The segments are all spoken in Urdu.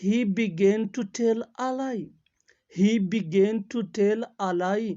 He began to tell a lie. He began to tell a lie.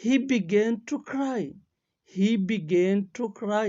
He began to cry. He began to cry.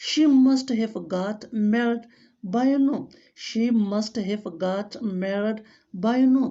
She must have got married by now. She must have got married by now.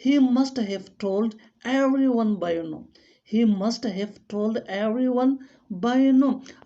He must have told everyone by now. He must have told everyone by now.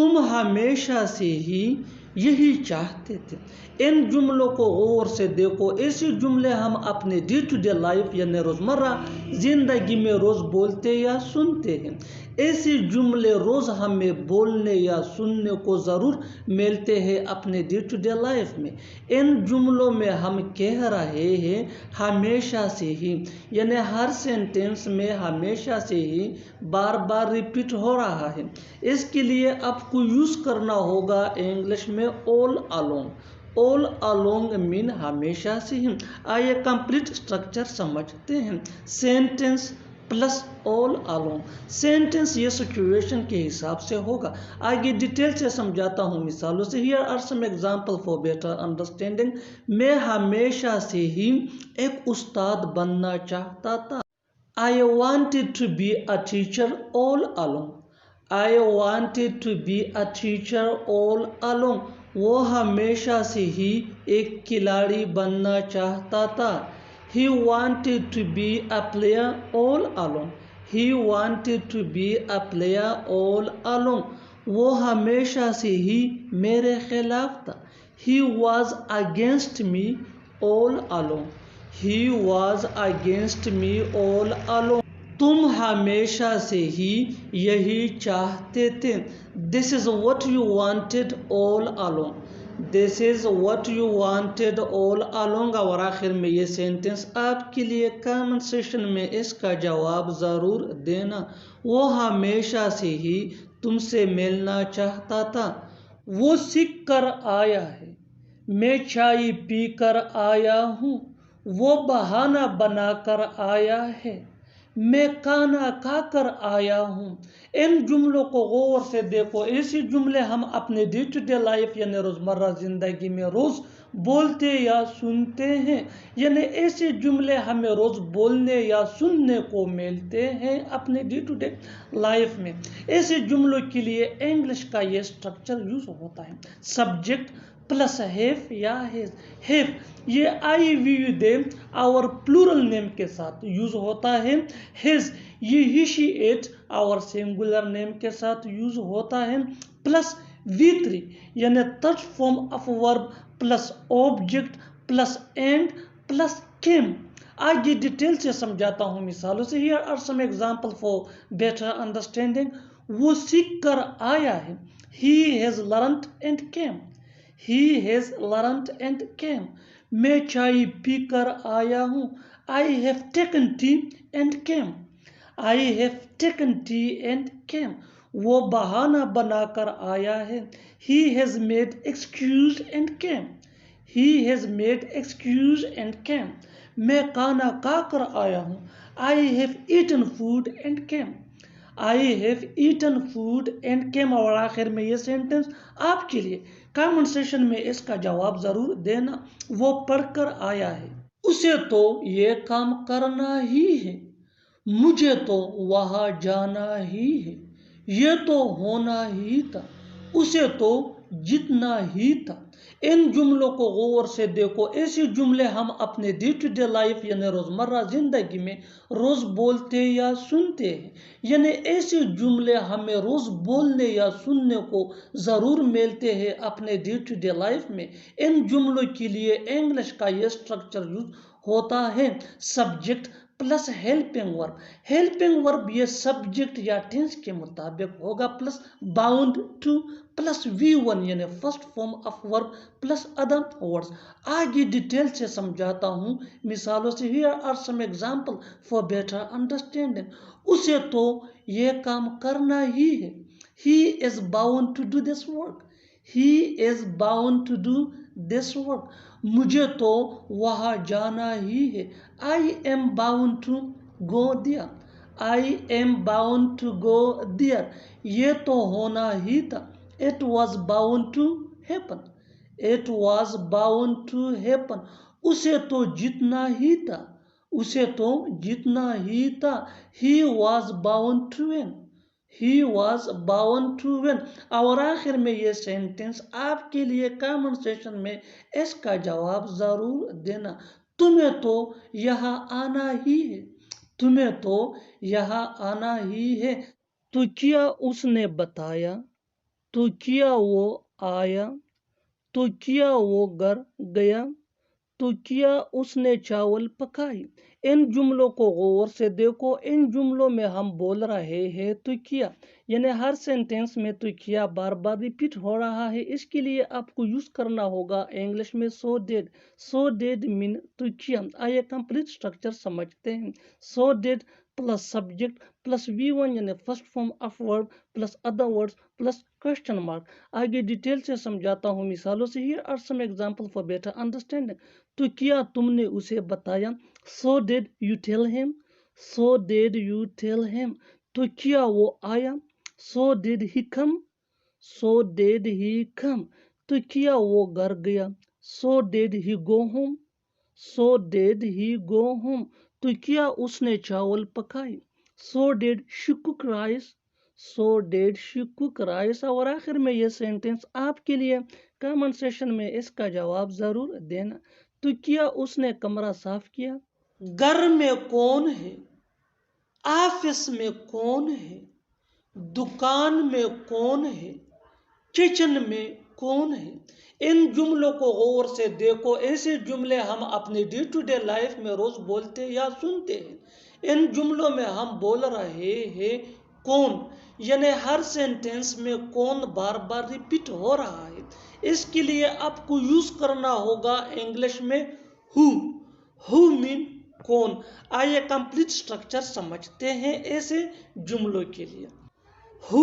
تم ہمیشہ سے ہی یہی چاہتے تھے۔ ان جملوں کو غور سے دیکھو، ایسے جملے ہم اپنے ڈے ٹو ڈے لائف یعنی روزمرہ زندگی میں روز بولتے یا سنتے ہیں۔ ایسے جملے روز ہمیں بولنے یا سننے کو ضرور ملتے ہیں اپنے ڈے ٹو ڈے لائف میں۔ ان جملوں میں ہم کہہ رہے ہیں ہمیشہ سے ہی، یعنی ہر سینٹینس میں ہمیشہ سے ہی بار بار ریپیٹ ہو رہا ہے۔ اس کے لیے آپ کو یوز کرنا ہوگا انگلش میں all along۔ all along مین ہمیشہ سے ہی۔ آئیے کمپلیٹ اسٹرکچر سمجھتے ہیں۔ Sentence plus all along۔ Sentence یہ سچویشن کے حساب سے ہوگا۔ آگے ڈیٹیل سے سمجھاتا ہوں مثالوں سے۔ Here are some examples for better understanding۔ میں ہمیشہ سے ہی ایک استاد بننا چاہتا تھا۔ I wanted to be a teacher all along۔ I wanted to be a teacher all along۔ وہ ہمیشہ سے ہی ایک کھلاڑی بننا چاہتا تھا۔ He wanted to be a player all along۔ He wanted to be a player all along۔ وہ ہمیشہ سے ہی میرے خلاف تھا۔ He was against me all along۔ He was against me all along۔ تم ہمیشہ سے ہی یہی چاہتے تھے۔ This is what you wanted all along۔ This is what you wanted all along۔ اور آخر میں یہ سینٹنس آپ کے لیے کامنٹ سیشن میں اس کا جواب ضرور دینا۔ وہ ہمیشہ سے ہی تم سے ملنا چاہتا تھا۔ وہ سیکھ کر آیا ہے۔ میں چائے پی کر آیا ہوں۔ وہ بہانہ بنا کر آیا ہے۔ میں کھانا کھا کر آیا ہوں۔ ان جملوں کو غور سے دیکھو، ایسے جملے ہم اپنے ڈے ٹو ڈے لائف یعنی روزمرہ زندگی میں روز بولتے یا سنتے ہیں، یعنی ایسے جملے ہمیں روز بولنے یا سننے کو ملتے ہیں اپنے ڈے ٹو ڈے لائف میں۔ ایسے جملوں کے لیے انگلش کا یہ اسٹرکچر یوز ہوتا ہے۔ سبجیکٹ پلس ہیو یا ہیز۔ ہیو یہ آئی وی یو دے اور پلورل نیم کے ساتھ یوز ہوتا ہے۔ ہیز یہ ہی شی ایٹ اور سنگولر نیم کے ساتھ یوز ہوتا ہے۔ پلس V3 یعنی third form of verb plus object plus and plus came. آگے ڈیٹیل سے سمجھاتا ہوں مثالوں سے۔ Here are some examples for better understanding۔ وہ سیکھ کر آیا ہے۔ He has learnt and came۔ He has learnt and came۔ میں چائے پی کر آیا ہوں۔ I have taken tea and came۔ I have taken tea and came۔ وہ بہانہ بنا کر آیا ہے۔ He has made excuse and came۔ He has made excuse and came۔ میں کھانا کھا کر آیا ہوں۔ I have eaten food and came۔ I have eaten food and came۔ اور آخر میں یہ سینٹنس آپ کے لیے کامنٹ سیشن میں اس کا جواب ضرور دینا۔ وہ پڑھ کر آیا ہے۔ اسے تو یہ کام کرنا ہی ہے۔ مجھے تو وہاں جانا ہی ہے۔ یہ تو ہونا ہی تھا۔ اسے تو جتنا ہی تھا۔ ان جملوں کو غور سے دیکھو، ایسے جملے ہم اپنے ڈے ٹو ڈے لائف یعنی روزمرہ زندگی میں روز بولتے یا سنتے ہیں، یعنی ایسے جملے ہمیں روز بولنے یا سننے کو ضرور ملتے ہیں اپنے ڈے ٹو ڈے لائف میں۔ ان جملوں کے لیے انگلش کا یہ اسٹرکچر یوز ہوتا ہے۔ سبجیکٹ پلس ہیلپنگ ورب۔ ہیلپنگ ورب یہ سبجیکٹ یا ٹینس کے مطابق ہوگا، plus bound two plus V1 یعنی first form of verb plus other words. آگے ڈیٹیل سے سمجھاتا ہوں مثالوں سے۔ Here are some examples for better understanding۔ اسے تو یہ کام کرنا ہی ہے۔ He is bound to do this work۔ He is bound to do this work۔ مجھے تو وہاں جانا ہی ہے۔ I am bound to go there۔ I am bound to go there۔ یہ تو ہونا ہی تھا۔ It was bound to happen۔ It was bound to happen۔ اسے تو جیتنا ہی تھا۔ اسے تو جیتنا ہی تھا۔ He was bound to win۔ He was bound to win۔ اور آخر میں یہ سینٹنس آپ کے لیے کامنٹ سیشن میں اس کا جواب ضرور دینا۔ تمہیں تو یہاں آنا ہی ہے۔ تمہیں تو یہاں آنا ہی ہے۔ تو کیا اس نے بتایا؟ تو کیا وہ آیا، تو کیا وہ گھر گیا، تو کیا اس نے چاول پکائی۔ ان جملوں کو غور سے دیکھو، ان جملوں میں ہم بول رہے ہیں تو کیا، یعنی ہر سینٹینس میں تو کیا بار بار ریپیٹ ہو رہا ہے، اس کے لیے آپ کو یوز کرنا ہوگا انگلش میں سو ڈیڈ۔ سو ڈیڈ مین تو کیا۔ آئیے کمپلیٹ سٹرکچر سمجھتے ہیں۔ So did plus subject plus V1 یعنی first form of verb plus other words plus question mark. آگے ڈیٹیل سے سمجھاتا ہوں مثالوں سے۔ Here are some examples for better understanding۔ تو کیا تم نے اسے بتایا، so did you tell him، so did you tell him۔ تو کیا وہ آیا، so did he come، so did he come۔ تو کیا وہ گھر گیا، so did he go home، so did he go home۔ تو کیا اس نے چاول پکائے، so did she cook rice، so did she cook rice۔ اور آخر میں یہ سینٹنس آپ کے لیے کامنٹ سیشن میں اس کا جواب ضرور دینا۔ تو کیا اس نے کمرہ صاف کیا، گھر میں کون ہے، آفس میں کون ہے، دکان میں کون ہے، کچن میں کون ہے۔ ان جملوں کو غور سے دیکھو، ایسے جملے ہم اپنے ڈے ٹو ڈے لائف میں روز بولتے یا سنتے ہیں۔ ان جملوں میں ہم بول رہے ہیں کون، یعنی ہر سینٹینس میں کون بار بار ریپیٹ ہو رہا ہے، اس کے لیے آپ کو یوز کرنا ہوگا انگلش میں ہو مین کون۔ آئیے کمپلیٹ سٹرکچر سمجھتے ہیں ایسے جملوں کے لیے۔ Who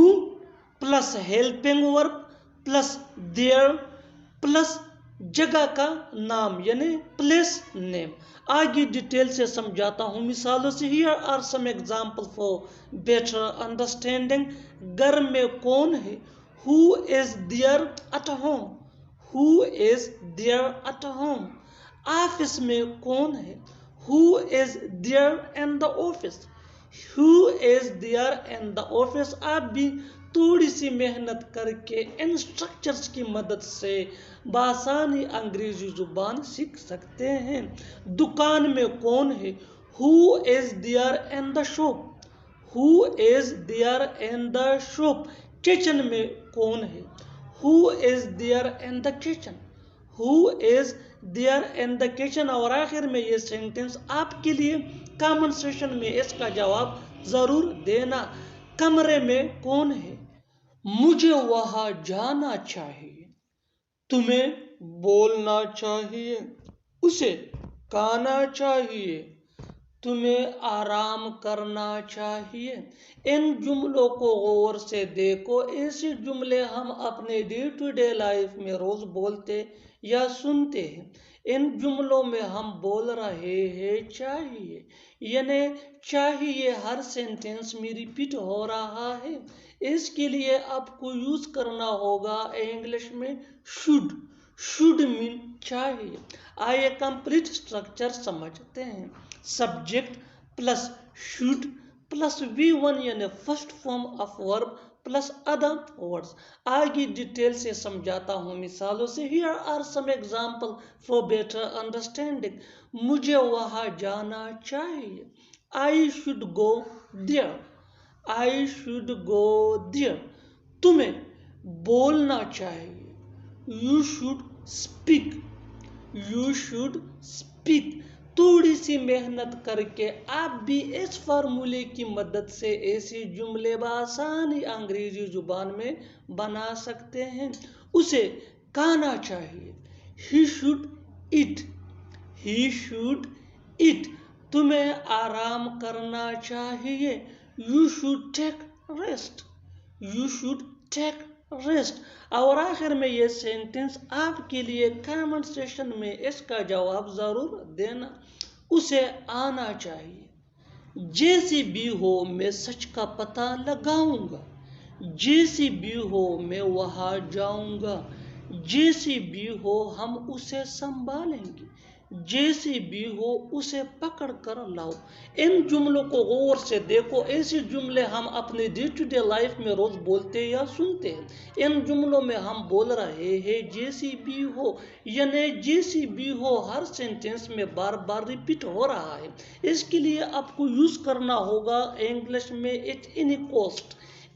plus helping verb plus there plus جگہ کا نام یعنی پلیس نیم۔ آگے ڈیٹیل سے سمجھاتا ہوں مثالوں سے۔ Here are some examples for better understanding۔ گھر میں کون ہے، who is there at home، who is there at home۔ Office میں کون ہے، who is there in the office، who is there in the office۔ آپ بھی تھوڑی سی محنت کر کے ان سٹرکچرز کی مدد سے بآسانی انگریزی زبان سیکھ سکتے ہیں۔ دکان میں کون ہے، who is there in the shop، who is there in the shop۔ Kitchen میں کون ہے، who is there in the kitchen، who is there in the kitchen۔ اور آخر میں یہ سینٹنس آپ کے لیے کامن سیشن میں اس کا جواب ضرور دینا۔ کمرے میں کون ہے، مجھے وہاں جانا چاہیے، تمہیں بولنا چاہیے، اسے کھانا چاہیے، تمہیں آرام کرنا چاہیے۔ ان جملوں کو غور سے دیکھو، ایسے جملے ہم اپنے ڈے ٹو ڈے لائف میں روز بولتے یا سنتے ہیں۔ ان جملوں میں ہم بول رہے ہیں چاہیے، یعنی چاہیے ہر سینٹینس میں ریپیٹ ہو رہا ہے، اس کے لیے آپ کو یوز کرنا ہوگا انگلش میں شوڈ۔ شوڈ مین چاہیے۔ آئیے کمپلیٹ سٹرکچر سمجھتے ہیں۔ Subject plus should plus V1 یعنی first form of verb plus other words. آگے ڈیٹیل سے سمجھاتا ہوں مثالوں سے۔ Here are some examples for better understanding۔ مجھے وہاں جانا چاہیے، I should go there، I should go there۔ تمہیں بولنا چاہیے، You should speak، You should speak۔ تھوڑی سی محنت کر کے آپ بھی اس فارمولے کی مدد سے ایسے جملے بآسانی انگریزی زبان میں بنا سکتے ہیں۔ اسے کھانا چاہیے، He should eat، He should eat۔ تمہیں آرام کرنا چاہیے، You should take rest، You should take rest۔ اور آخر میں یہ سینٹنس آپ کے لیے کامنٹ سیشن میں اس کا جواب ضرور دینا۔ اسے آنا چاہیے، جیسی بھی ہو میں سچ کا پتہ لگاؤں گا، جیسی بھی ہو میں وہاں جاؤں گا، جیسی بھی ہو ہم اسے سنبھالیں گے، جیسی بھی ہو اسے پکڑ کر لاؤ۔ ان جملوں کو غور سے دیکھو، ایسے جملے ہم اپنے ڈے ٹو ڈے لائف میں روز بولتے یا سنتے ہیں۔ ان جملوں میں ہم بول رہے ہیں جیسی بھی ہو، یعنی جیسی بھی ہو ہر سینٹینس میں بار بار ریپیٹ ہو رہا ہے، اس کے لیے آپ کو یوز کرنا ہوگا انگلش میں at any cost.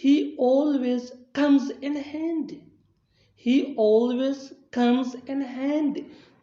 he always comes in handy। he always comes in handy।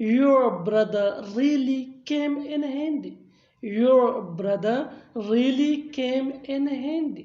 your brother really came in handy। your brother really came in handy।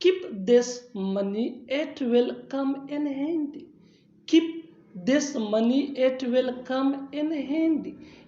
keep this money, it will come in handy। keep this money, it will come in handy।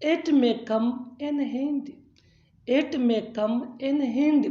it may come in handy। it may come in handy।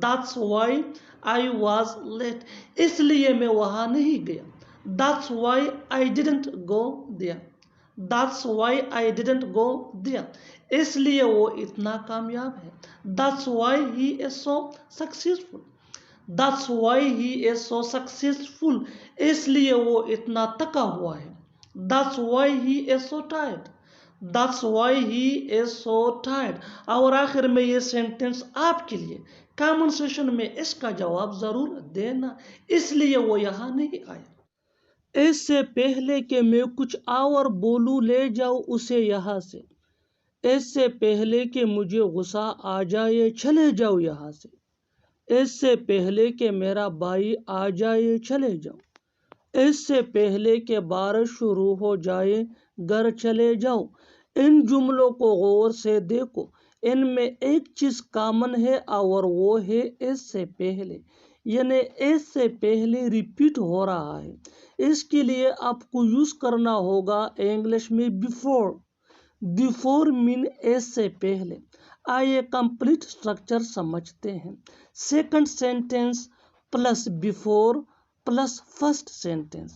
That's why I was late. اس لیے میں وہاں نہیں گیا. That's why I didn't go there. That's why I didn't go there. اس لیے وہ اتنا کامیاب ہے. That's why he is so successful. That's why he is so successful. اس لیے وہ اتنا تکا ہوا ہے. That's why he is so tired. That's why he is so tired. اور آخر میں یہ سینٹنس آپ کے لیے کامن سیشن میں اس کا جواب ضرور دینا. اس لیے وہ یہاں نہیں آیا. اس سے پہلے کہ میں کچھ اور بولوں لے جاؤ اسے یہاں سے. اس سے پہلے کہ مجھے غصہ آ جائے چلے جاؤ یہاں سے. اس سے پہلے کہ میرا بھائی آ جائے چلے جاؤ. اس سے پہلے کہ بارش شروع ہو جائے گھر چلے جاؤ. ان جملوں کو غور سے دیکھو. ان میں ایک چیز کامن ہے اور وہ ہے اس سے پہلے. یعنی اس سے پہلے ریپیٹ ہو رہا ہے. اس کے لیے آپ کو یوز کرنا ہوگا انگلش میں بیفور. بیفور مین اس سے پہلے. آئیے کمپلیٹ اسٹرکچر سمجھتے ہیں. Second sentence plus before plus first sentence.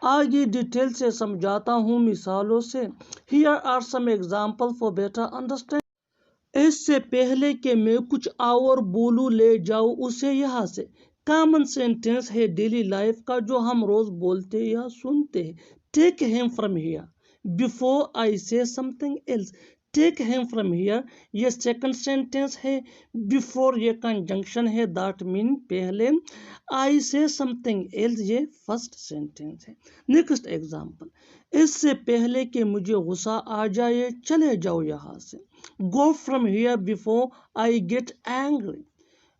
آگے ڈیٹیل سے سمجھاتا ہوں مثالوں سے. Here are some examples for better understanding. اس سے پہلے کہ میں کچھ اور بولوں لے جاؤ اسے یہاں سے. کامن سینٹینس ہے ڈیلی لائف کا جو ہم روز بولتے یا سنتے ہیں. Take him from here. Before I say something else. Take him from here یہ سیکنڈ سینٹینس ہے. Before یہ کنجنکشن ہے that mean پہلے. I say something else یہ فرسٹ سینٹینس ہے. Next example. اس سے پہلے کہ مجھے غصہ آ جائے چلے جاؤ یہاں سے. Go from here before I get angry.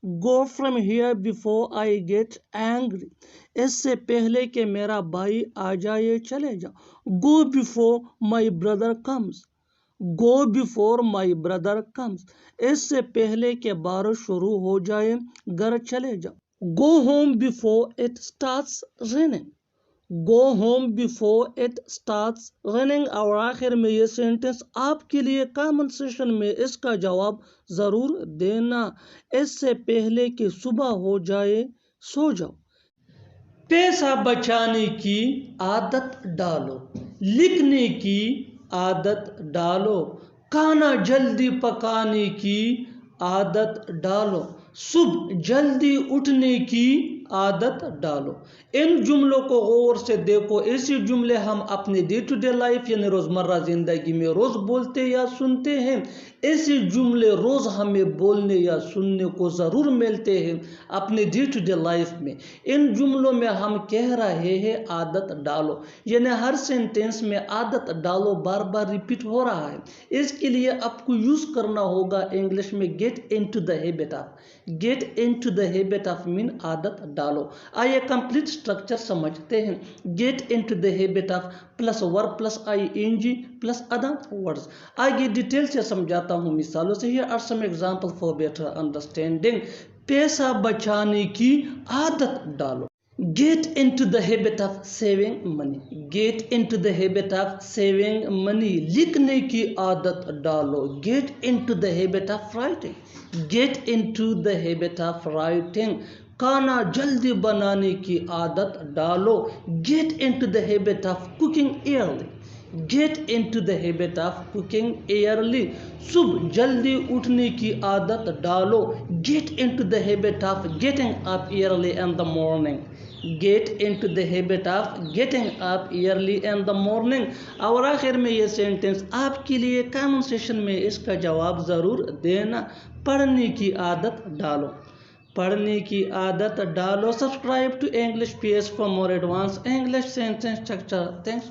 Go from here before I get angry. اس سے پہلے کہ میرا بھائی آ جائے چلے جاؤ. Go before my brother comes. Go before my brother comes. اس سے پہلے کہ بارش شروع ہو جائے گھر چلے جاؤ. Go home before it starts raining. Go home before it starts raining. اور آخر میں یہ سینٹنس آپ کے لیے کامن سیشن میں اس کا جواب ضرور دینا. اس سے پہلے کہ صبح ہو جائے سو جاؤ. پیسہ بچانے کی عادت ڈالو. لکھنے کی عادت ڈالو. کھانا جلدی پکانے کی عادت ڈالو. صبح جلدی اٹھنے کی عادت ڈالو. ان جملوں کو غور سے دیکھو. ایسے جملے ہم اپنے ڈے ٹو ڈے لائف یعنی روزمرہ زندگی میں روز بولتے یا سنتے ہیں. ایسے جملے روز ہمیں بولنے یا سننے کو ضرور ملتے ہیں اپنے ڈے ٹو ڈے لائف میں. ان جملوں میں ہم کہہ رہے ہیں عادت ڈالو. یعنی ہر سینٹینس میں عادت ڈالو بار بار ریپیٹ ہو رہا ہے. اس کے لیے آپ کو یوز کرنا ہوگا انگلش میں get into the habit of. Get into the habit of مین عادت ڈالو. آئیے کمپلیٹ اسٹرکچر سمجھتے ہیں. Get into the habit of plus verb plus I N G plus other words. آگے ڈیٹیل سے سمجھاتا ہوں مثالوں سے. Here are some examples for better understanding. پیسہ بچانے کی عادت ڈالو. Get into the habit of saving money. Get into the habit of saving money. لکھنے کی عادت ڈالو. Get into the habit of writing. Get into the habit of writing. کھانا جلدی بنانے کی عادت ڈالو. Get into the habit of cooking early. Get into the habit of cooking early. صبح جلدی اٹھنے کی عادت ڈالو. Get into the habit of getting up early in the morning. Get into the habit of getting up early in the morning. اور آخر میں یہ سینٹنس آپ کے لیے کامن سیشن میں اس کا جواب ضرور دینا. پڑھنے کی عادت ڈالو. پڑھنے کی عادت ڈالو. Subscribe to English PS for more advanced English sentence structure. Thanks.